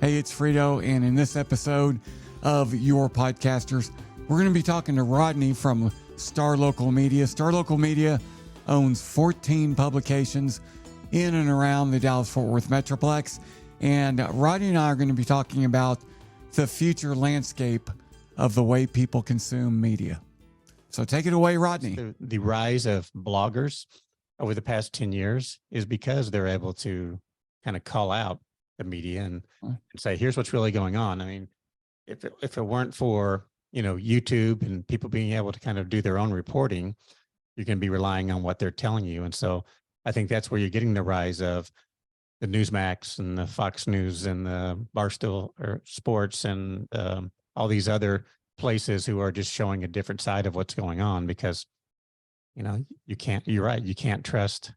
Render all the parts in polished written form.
Hey, it's Friedo, and in this episode of Your Podcasters, we're going to be talking to Rodney from Star Local Media. Star Local Media owns 14 publications in and around the Dallas-Fort Worth Metroplex, and Rodney and I are going to be talking about the future landscape of the way people consume media. So take it away, Rodney. The rise of bloggers over the past 10 years is because they're able to kind of call out the media and say, here's what's really going on. I mean, if it weren't for, YouTube and people being able to kind of do their own reporting, you're going to be relying on what they're telling you. And so I think that's where you're getting the rise of the Newsmax and the Fox News and the Barstool or Sports and all these other places who are just showing a different side of what's going on because, you're right. You can't trust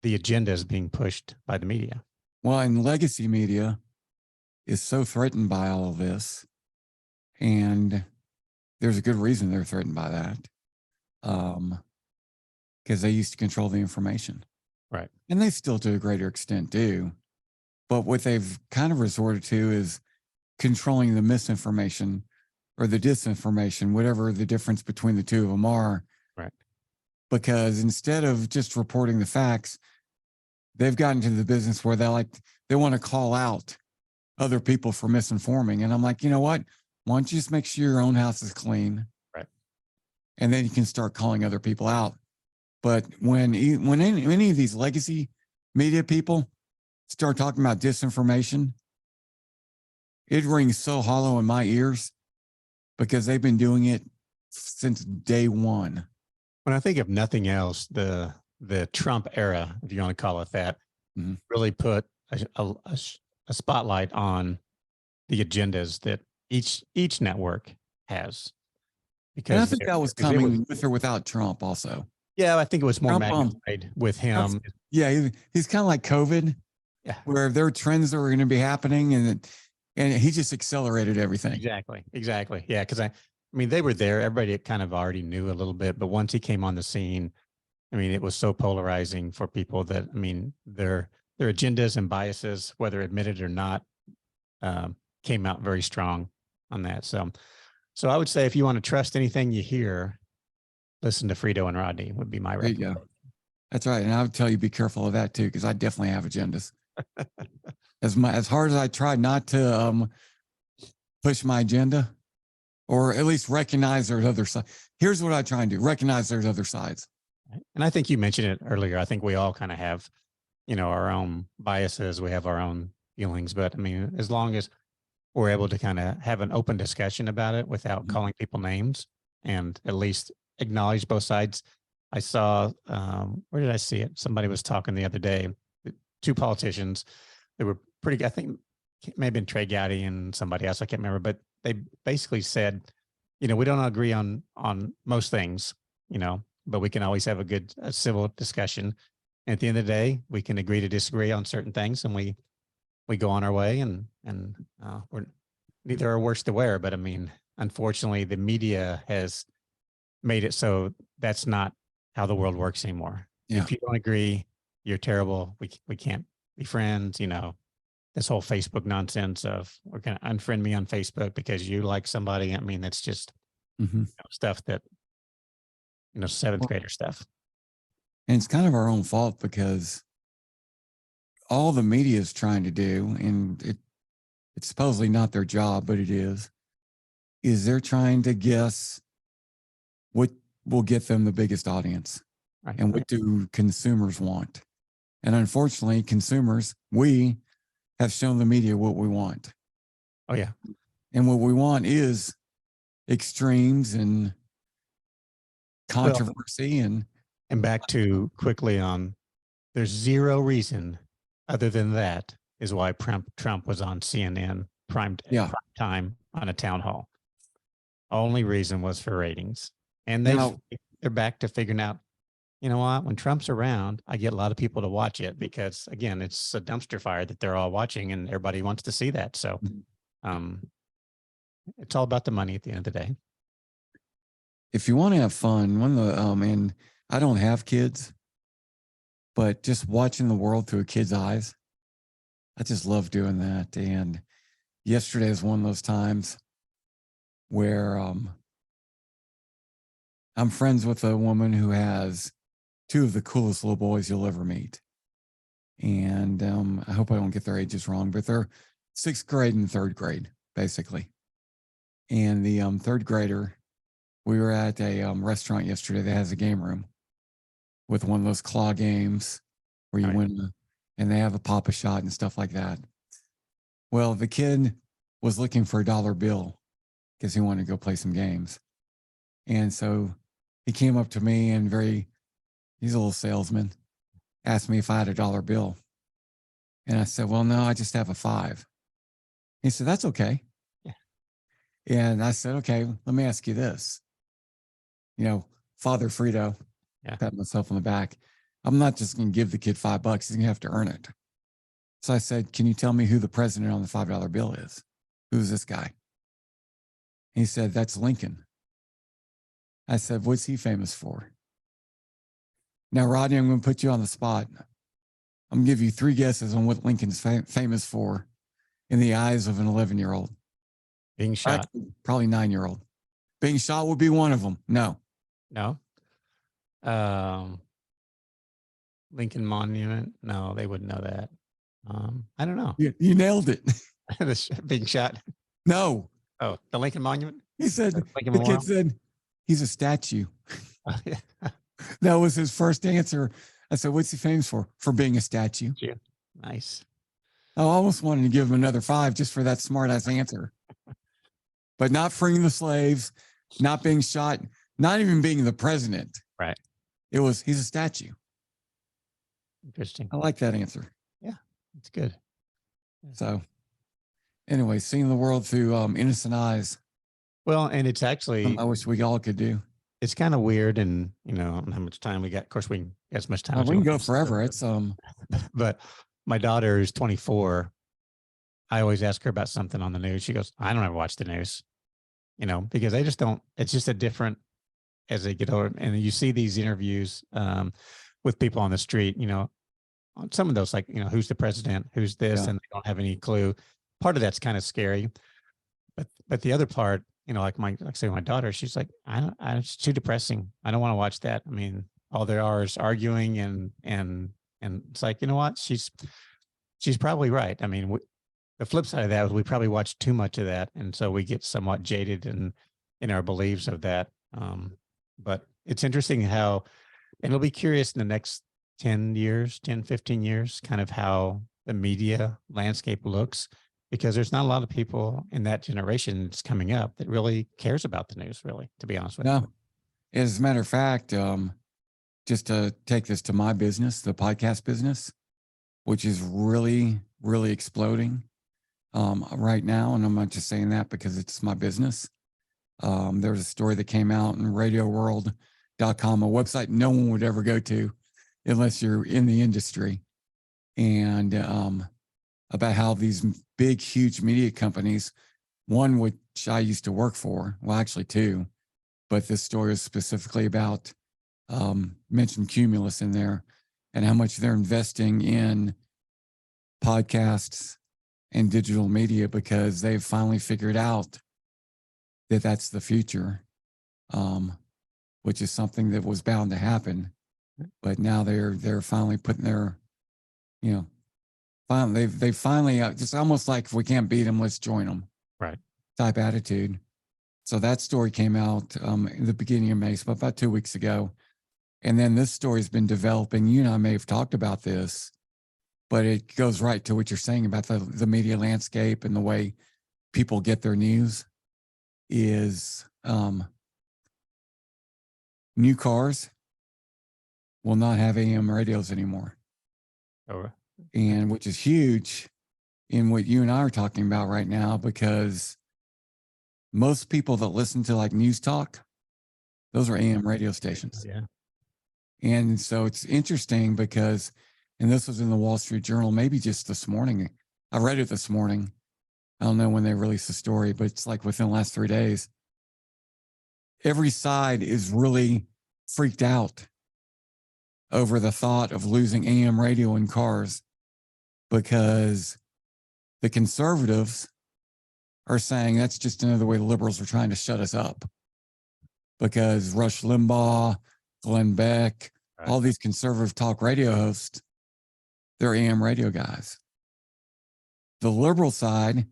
the agendas being pushed by the media. Well, and legacy media is so threatened by all of this. And there's a good reason they're threatened by that. Because they used to control the information. Right. And they still to a greater extent do. But what they've kind of resorted to is controlling the misinformation or the disinformation, whatever the difference between the two of them are. Right. Because instead of just reporting the facts, they've gotten to the business where they want to call out other people for misinforming. And I'm like, you know what? Why don't you just make sure your own house is clean? Right. And then you can start calling other people out. But when any of these legacy media people start talking about disinformation, it rings so hollow in my ears because they've been doing it since day one. When I think of nothing else, the Trump era, if you want to call it that, really put a spotlight on the agendas that each network has. Because and I think that was coming with or without Trump also. Yeah, I think it was more magnified with him. Yeah, he's kind of like COVID, where there are trends that were going to be happening, and he just accelerated everything. Exactly. Yeah, because I mean, they were there. Everybody kind of already knew a little bit, but once he came on the scene, I mean, it was so polarizing for people that, I mean, their agendas and biases, whether admitted or not, came out very strong on that. So I would say if you want to trust anything you hear, listen to Friedo and Rodney would be my recommendation. There you go. That's right. And I would tell you, be careful of that too, because I definitely have agendas. As hard as I try not to push my agenda, or at least recognize there's other sides. Here's what I try and do: recognize there's other sides. And I think you mentioned it earlier. I think we all kind of have, our own biases. We have our own feelings, but I mean, as long as we're able to kind of have an open discussion about it without calling people names and at least acknowledge both sides. I saw, where did I see it? Somebody was talking the other day, two politicians. They were pretty, I think it may have been Trey Gowdy and somebody else. I can't remember, but they basically said, we don't agree on most things, but we can always have a civil discussion. And at the end of the day, we can agree to disagree on certain things, and we go on our way, and we're neither are worse to wear. But I mean, unfortunately, the media has made it so that's not how the world works anymore. Yeah. If you don't agree, you're terrible. We can't be friends. This whole Facebook nonsense of we're going to unfriend me on Facebook because you like somebody. I mean, that's just stuff that, seventh grader stuff. And it's kind of our own fault because all the media is trying to do, and it's supposedly not their job, but it is they're trying to guess what will get them the biggest audience, right, and what do consumers want. And unfortunately, consumers, we have shown the media what we want. Oh, yeah. And what we want is extremes and controversy. And back to quickly on, there's zero reason other than that is why Trump was on CNN prime time on a town hall. Only reason was for ratings. And they're back to figuring out, you know what, when Trump's around, I get a lot of people to watch it because, again, it's a dumpster fire that they're all watching and everybody wants to see that. So it's all about the money at the end of the day. If you want to have fun, one of the, and I don't have kids, but just watching the world through a kid's eyes I just love doing that. And yesterday is one of those times where I'm friends with a woman who has two of the coolest little boys you'll ever meet. And I hope I don't get their ages wrong, but they're 6th grade and 3rd grade, basically. And the 3rd grader, we were at a restaurant yesterday that has a game room with one of those claw games where you win, and they have a pop a shot and stuff like that. Well, the kid was looking for a dollar bill because he wanted to go play some games. And so he came up to me and he's a little salesman, asked me if I had a dollar bill. And I said, well, no, I just have a 5. He said, that's okay. Yeah. And I said, okay, let me ask you this. Father Friedo, pat myself on the back. I'm not just going to give the kid $5. He's going to have to earn it. So I said, can you tell me who the president on the $5 bill is? Who's this guy? He said, that's Lincoln. I said, what's he famous for? Now, Rodney, I'm going to put you on the spot. I'm going to give you 3 guesses on what Lincoln's famous for in the eyes of an 11-year-old. Being shot. Probably 9-year-old. Being shot would be one of them. No. Lincoln Monument. No, they wouldn't know that. I don't know. You nailed it. Being shot. No. Oh, the Lincoln Monument? He said, the kid said, he's a statue. That was his first answer. I said, what's he famous for? For being a statue. Nice. I almost wanted to give him another 5 just for that smart ass answer. But not freeing the slaves, not being shot, not even being the president. Right. He's a statue. Interesting. I like that answer. Yeah, it's good. So anyway, seeing the world through innocent eyes. Well, and it's actually, I wish we all could do. It's kind of weird, and I don't know how much time we got. Of course, we can get as much time. We can go forever. It's but my daughter is 24. I always ask her about something on the news. She goes, I don't ever watch the news, because they just don't. It's just a different as they get older, and you see these interviews with people on the street. On some of those, like who's the president, who's this, and they don't have any clue. Part of that's kind of scary, but the other part, like my daughter, she's like, it's too depressing. I don't want to watch that. I mean, all there are is arguing and it's like, you know what? She's probably right. I mean, the flip side of that is we probably watch too much of that. And so we get somewhat jaded in our beliefs of that. But it's interesting how, and it'll be curious in the next 10 years, 10, 15 years, kind of how the media landscape looks, because there's not a lot of people in that generation that's coming up that really cares about the news, really, to be honest with you. No, as a matter of fact, just to take this to my business, the podcast business, which is really, really exploding right now. And I'm not just saying that because it's my business. There's a story that came out in radioworld.com, a website no one would ever go to unless you're in the industry. And about how these big, huge media companies, one which I used to work for, well, actually 2, but this story is specifically about, mentioned Cumulus in there and how much they're investing in podcasts and digital media because they've finally figured out that that's the future, which is something that was bound to happen. But now they're finally putting their, they finally just almost like if we can't beat them, let's join them. Right. Type attitude. So that story came out in the beginning of May, so about 2 weeks ago. And then this story's been developing. You and I may have talked about this, but it goes right to what you're saying about the media landscape and the way people get their news is new cars will not have AM radios anymore. Oh, and which is huge in what you and I are talking about right now, because most people that listen to like news talk, those are AM radio stations. Yeah. And so it's interesting because, and this was in the Wall Street Journal, maybe just this morning. I read it this morning. I don't know when they released the story, but it's like within the last 3 days. Every side is really freaked out over the thought of losing AM radio in cars because The conservatives are saying that's just another way the liberals are trying to shut us up, because Rush Limbaugh, Glenn Beck, Right. all these conservative talk radio hosts, they're AM radio guys. The liberal side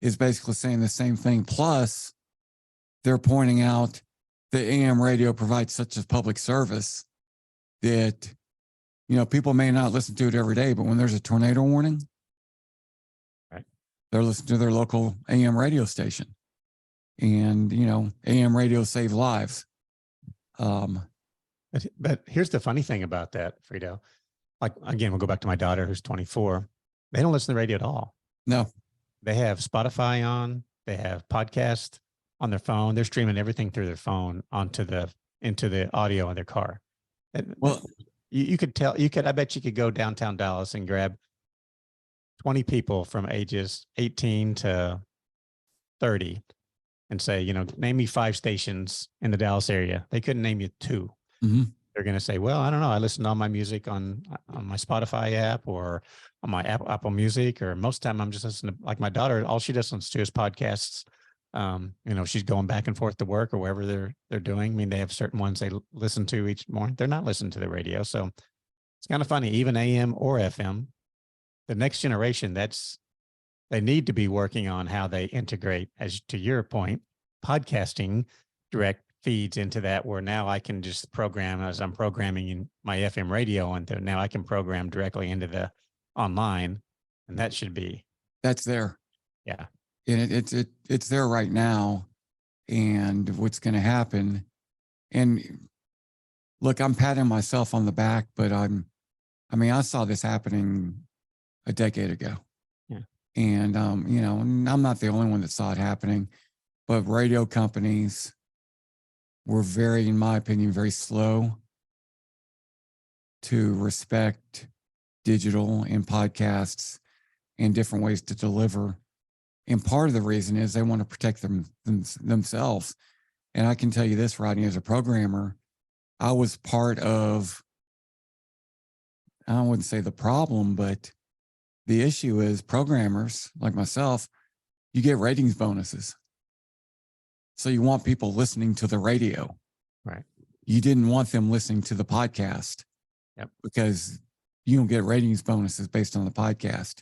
is basically saying the same thing. Plus, they're pointing out that AM radio provides such a public service that, people may not listen to it every day, but when there's a tornado warning, Right, they're listening to their local AM radio station. And, AM radio save lives. But here's the funny thing about that, Friedo. Like, again, we'll go back to my daughter who's 24. They don't listen to the radio at all. No. They have Spotify on, they have podcast on their phone. They're streaming everything through their phone into the audio in their car. Well, you could tell, I bet you could go downtown Dallas and grab 20 people from ages 18 to 30 and say, name me 5 stations in the Dallas area. They couldn't name you 2. mm-hmm. They're going to say, well, I don't know. I listen to all my music on my Spotify app or on my Apple Music, or most of the time I'm just listening to, like my daughter, all she listens to is podcasts. She's going back and forth to work or wherever they're doing. I mean, they have certain ones they listen to each morning. They're not listening to the radio. So it's kind of funny, even AM or FM, the next generation, they need to be working on how they integrate, as to your point, podcasting direct feeds into that, where now I can just program as I'm programming in my FM radio, and now I can program directly into the online, and that's there. Yeah. And it's there right now. And what's going to happen, and look, I'm patting myself on the back, but I saw this happening a decade ago. Yeah. And, I'm not the only one that saw it happening, but radio companies were in my opinion, very slow to respect digital and podcasts and different ways to deliver. And part of the reason is they want to protect themselves. And I can tell you this, Rodney, as a programmer, I was part of, I wouldn't say the problem, but the issue is programmers like myself, you get ratings bonuses. So you want people listening to the radio. Right. You didn't want them listening to the podcast. Yep. Because you don't get ratings bonuses based on the podcast.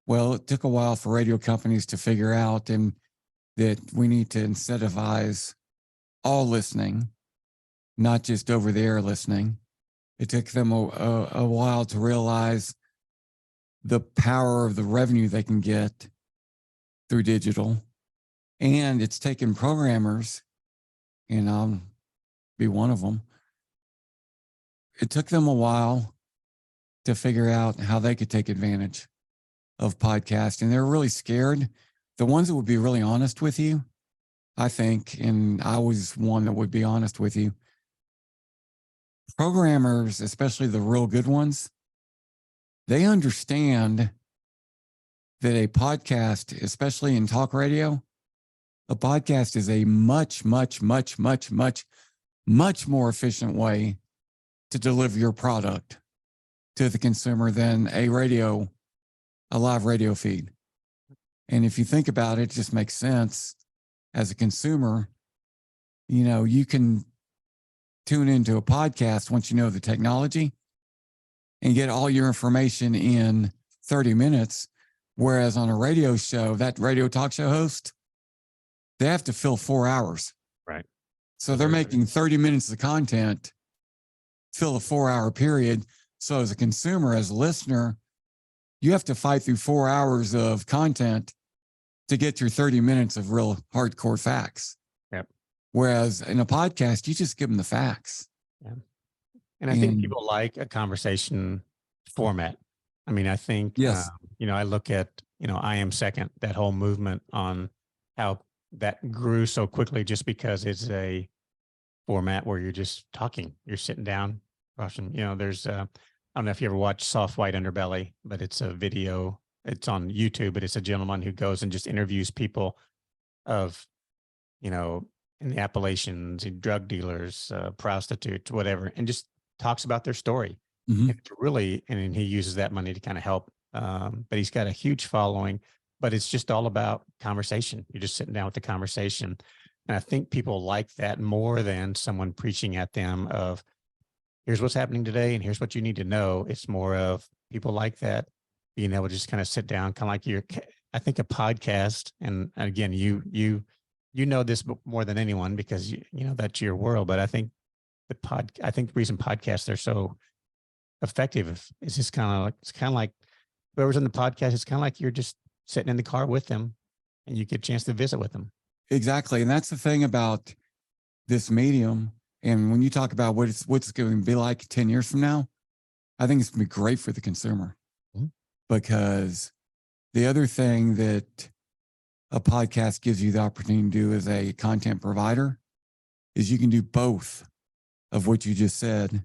Well, it took a while for radio companies to figure out that we need to incentivize all listening, not just over the air listening. It took them a while to realize the power of the revenue they can get through digital. And it's taken programmers, and I'll be one of them. It took them a while to figure out how they could take advantage of podcasting. They're really scared. The ones that would be really honest with you, I think, and I was one that would be honest with you, programmers, especially the real good ones, they understand that a podcast, especially in talk radio, a podcast is a much, much, much, much, much, much more efficient way to deliver your product to the consumer than a live radio feed. And if you think about it, it just makes sense. As a consumer, you can tune into a podcast once you know the technology and get all your information in 30 minutes. Whereas on a radio show, that radio talk show host, they have to fill 4 hours. Right. So they're making 30 minutes of content, fill a 4-hour period. So as a consumer, as a listener, you have to fight through 4 hours of content to get your 30 minutes of real hardcore facts. Yep. Whereas in a podcast, you just give them the facts. Yeah. And I think people like a conversation format. I mean, I think, yes. I look at, I Am Second, that whole movement on how that grew so quickly just because it's a format where you're just talking, you're sitting down, watching, there's, I don't know if you ever watched Soft White Underbelly, but it's a video, it's on YouTube, but it's a gentleman who goes and just interviews people of, in the Appalachians, drug dealers, prostitutes, whatever, and just talks about their story. Mm-hmm. And really, and he uses that money to kind of help but he's got a huge following. But it's just all about conversation. You're just sitting down with the conversation. And I think people like that more than someone preaching at them of, here's what's happening today and here's what you need to know. It's more of people like that, being able to just kind of sit down, kind of like I think a podcast. And again, you know this more than anyone because you know that's your world. But I think I think the reason podcasts are so effective is just it's kind of like whoever's in the podcast. It's kind of like you're just sitting in the car with them, and you get a chance to visit with them. Exactly. And that's the thing about this medium. And when you talk about what's going to be like 10 years from now, I think it's going to be great for the consumer. Mm-hmm. Because the other thing that a podcast gives you the opportunity to do as a content provider is you can do both of what you just said.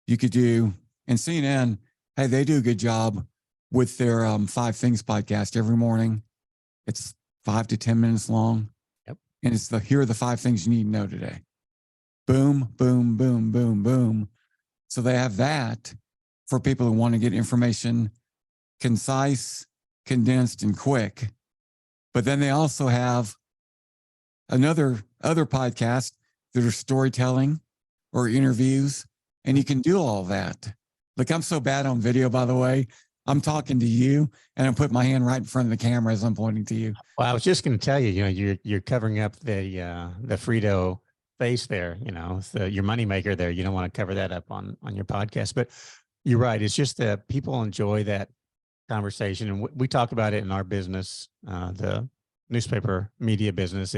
You could do, and CNN, hey, they do a good job with their 5 Things podcast every morning. It's 5 to 10 minutes long. Yep. And it's here are the 5 things you need to know today. Boom, boom, boom, boom, boom. So they have that for people who want to get information concise, condensed, and quick. But then they also have other podcasts that are storytelling or interviews, and you can do all that. Look, I'm so bad on video, by the way. I'm talking to you, and I'm putting my hand right in front of the camera as I'm pointing to you. Well, I was just going to tell you, you're covering up the Friedo face there. Your moneymaker there. You don't want to cover that up on your podcast, but you're right. It's just that people enjoy that conversation, and we talk about it in our business. The newspaper media business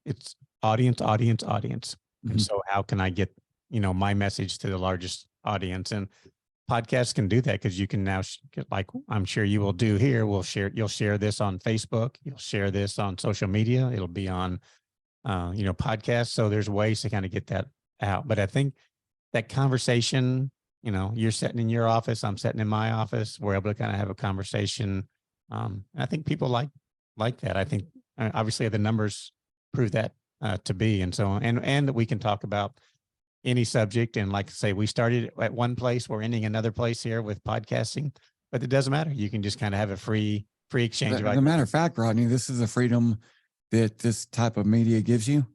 it's audience. Mm-hmm. And so how can I get, my message to the largest audience? And podcasts can do that because you can now, like I'm sure you will do here, you'll share this on Facebook, you'll share this on social media, it'll be on, podcasts. So there's ways to kind of get that out. But I think that conversation, you're sitting in your office, I'm sitting in my office, we're able to kind of have a conversation. And I think people like that. I think obviously the numbers prove that to be, and so on, and that we can talk about any subject. And like I say, we started at one place, we're ending another place here with podcasting, but it doesn't matter. You can just kind of have a free exchange. As a matter of fact, Rodney, this is a freedom that this type of media gives you.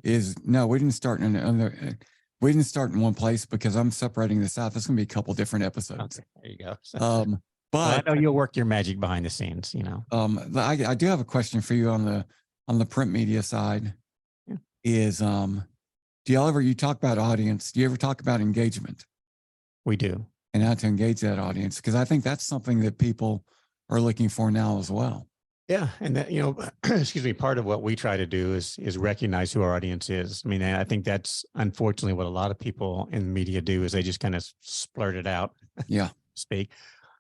Is no, we didn't start we didn't start in one place because I'm separating this out. This is going to be a couple different episodes. Okay, there you go. But well, I know you'll work your magic behind the scenes. I do have a question for you on the print media side. Yeah. Is do y'all you talk about audience? Do you ever talk about engagement? We do. And how to engage that audience? Because I think that's something that people are looking for now as well. Yeah. And that, excuse me, part of what we try to do is recognize who our audience is. I mean, I think that's unfortunately what a lot of people in media do is they just kind of splurt it out. Yeah. Speak.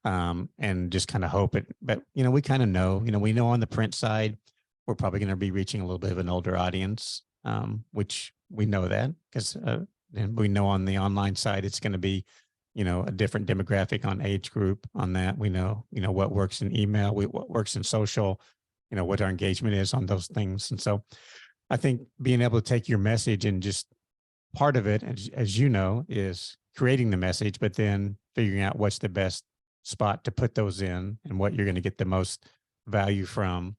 And just kind of hope it. But, we kind of know, we know on the print side, we're probably going to be reaching a little bit of an older audience, which we know that because and we know on the online side, it's going to be, a different demographic on age group on that. We know, what works in email, what works in social, what our engagement is on those things. And so I think being able to take your message and just part of it, as you know, is creating the message, but then figuring out what's the best spot to put those in and what you're going to get the most value from.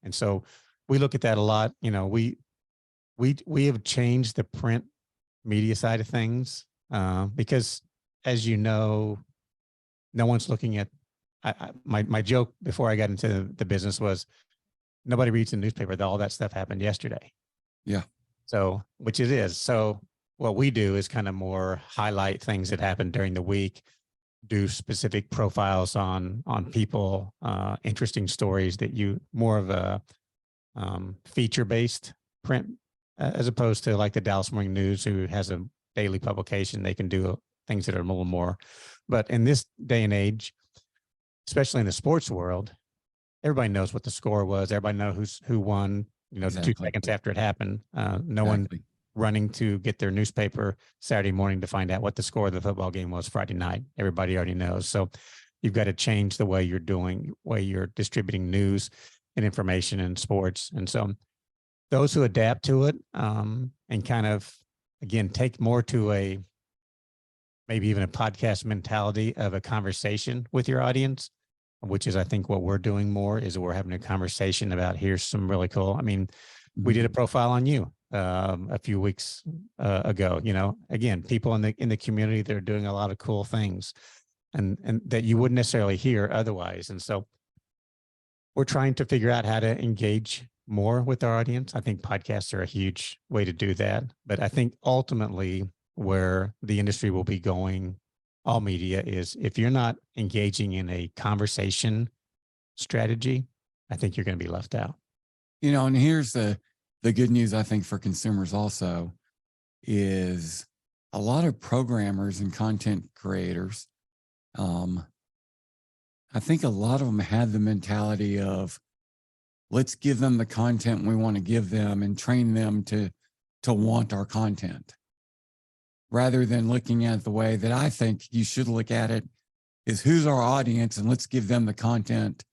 And so we look at that a lot. We have changed the print media side of things because, as you know, no one's looking at. My joke before I got into the business was nobody reads the newspaper. All that stuff happened yesterday. Yeah. So, which it is. So what we do is kind of more highlight things that happened during the week, do specific profiles on people, interesting stories that more of a feature-based print, as opposed to like the Dallas Morning News, who has a daily publication. They can do things that are a little more. But in this day and age, especially in the sports world, everybody knows what the score was. Everybody knows who won, Exactly. 2 seconds after it happened. No one running to get their newspaper Saturday morning to find out what the score of the football game was Friday night. Everybody already knows. So you've got to change the way you're distributing news and information in sports. And so those who adapt to it and kind of, again, take more to maybe even a podcast mentality of a conversation with your audience, which is, I think, what we're doing more is we're having a conversation about here's some really cool. I mean, we did a profile on you a few weeks ago. You know, again, people in the community that are doing a lot of cool things, and that you wouldn't necessarily hear otherwise. And so we're trying to figure out how to engage more with our audience. I think podcasts are a huge way to do that. But I think ultimately where the industry will be going, all media, is if you're not engaging in a conversation strategy, I think you're going to be left out. You know, and here's the good news, I think, for consumers also is a lot of programmers and content creators. I think a lot of them had the mentality of let's give them the content we want to give them and train them to want our content, rather than looking at the way that I think you should look at it is who's our audience and let's give them the content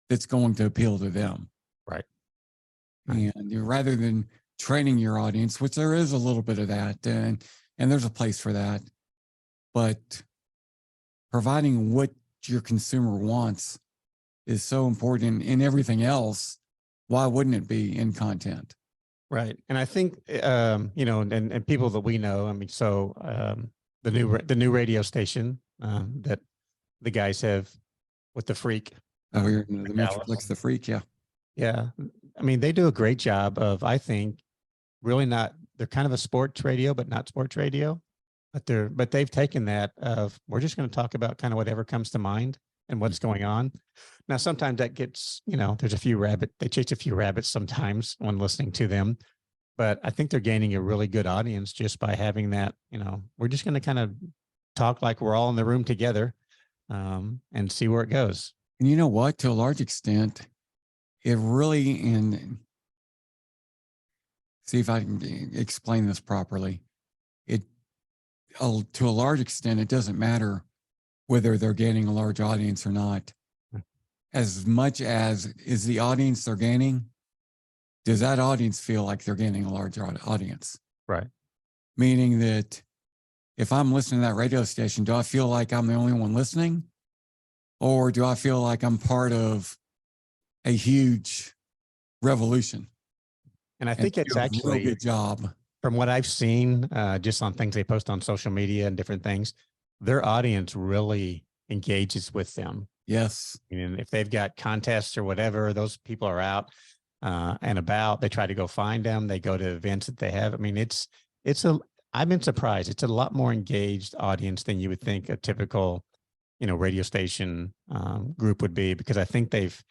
that's going to appeal to them. Right. And rather than training your audience, which there is a little bit of that, and there's a place for that, but providing what your consumer wants is so important in everything else. Why wouldn't it be in content? Right. And I think, you know, and people that we know, I mean, so the new radio station that the guys have with the Freak. Oh, you're in the Metroplex, the Freak. Yeah. Yeah. I mean, they do a great job of, I think, really not, they're kind of a sports radio, but not sports radio. But they've taken that of, we're just going to talk about kind of whatever comes to mind and what's going on. Now, sometimes that gets, you know, they chase a few rabbits sometimes when listening to them, but I think they're gaining a really good audience just by having that, you know, we're just going to kind of talk like we're all in the room together and see where it goes. And you know what, to a large extent, it really, and see if I can explain this properly. To a large extent, it doesn't matter whether they're gaining a large audience or not. As much as is the audience they're gaining, does that audience feel like they're gaining a large audience? Right. Meaning that if I'm listening to that radio station, do I feel like I'm the only one listening? Or do I feel like I'm part of a huge revolution? And I think it's actually a good job. From what I've seen, just on things they post on social media and different things, their audience really engages with them. Yes. And if they've got contests or whatever, those people are out and about. They try to go find them. They go to events that they have. I mean, I've been surprised. It's a lot more engaged audience than you would think a typical, you know, radio station group would be, because I think they've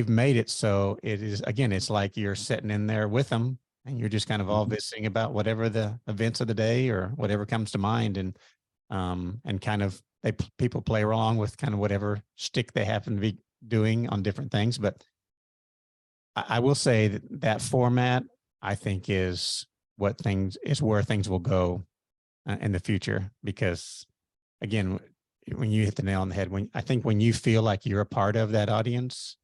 made it so it is, again, it's like you're sitting in there with them and you're just kind of all visiting about whatever the events of the day or whatever comes to mind. And kind of people play along with kind of whatever shtick they happen to be doing on different things. But I will say that format, I think, is where things will go in the future, because again, when you hit the nail on the head, when you feel like you're a part of that audience,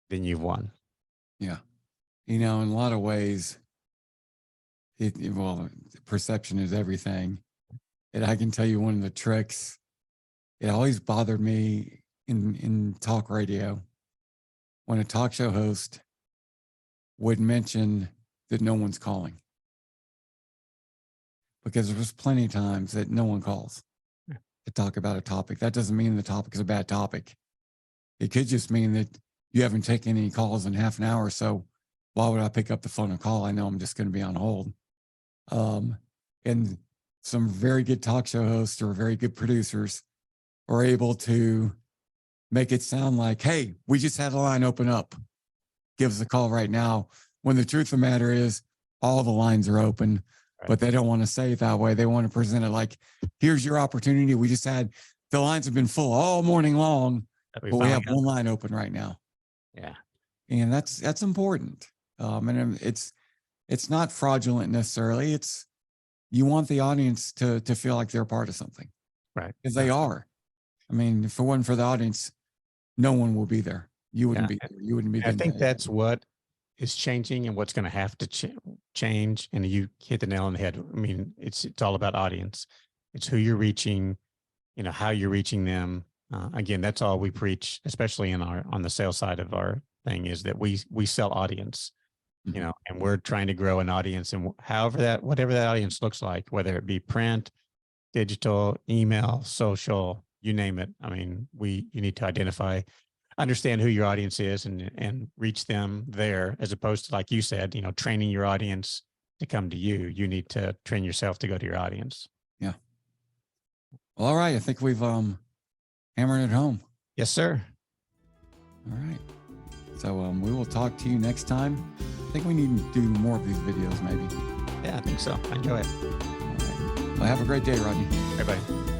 then you've won. Yeah. You know, in a lot of ways, perception is everything. And I can tell you one of the tricks, it always bothered me in talk radio when a talk show host would mention that no one's calling. Because there's plenty of times that no one calls to talk about a topic. That doesn't mean the topic is a bad topic. It could just mean that you haven't taken any calls in half an hour. So why would I pick up the phone and call? I know I'm just going to be on hold. And some very good talk show hosts or very good producers are able to make it sound like, hey, we just had a line open up. Give us a call right now. When the truth of the matter is all the lines are open, right, but they don't want to say it that way. They want to present it like, here's your opportunity. We just had, the lines have been full all morning long, but we have one line open right now. Yeah. And that's important. And it's not fraudulent necessarily. It's, you want the audience to feel like they're a part of something. Right. Because they are. I mean, if it wasn't for the audience, no one will be there. You wouldn't be there. You wouldn't be there. I think that's what is changing and what's going to have to change. And you hit the nail on the head. I mean, it's all about audience. It's who you're reaching, you know, how you're reaching them. Again, that's all we preach, especially on the sales side of our thing, is that we sell audience, Mhm. and we're trying to grow an audience, and whatever that audience looks like, whether it be print, digital, email, social, you name it. I mean, you need to understand who your audience is and reach them there, as opposed to, like you said, training your audience to come to you. You need to train yourself to go to your audience. Yeah. Well, all right. I think we've hammered it home. Yes, sir. All right. So we will talk to you next time. I think we need to do more of these videos, maybe. Yeah, I think so. I enjoy it. All right. Well, have a great day, Rodney. Bye-bye.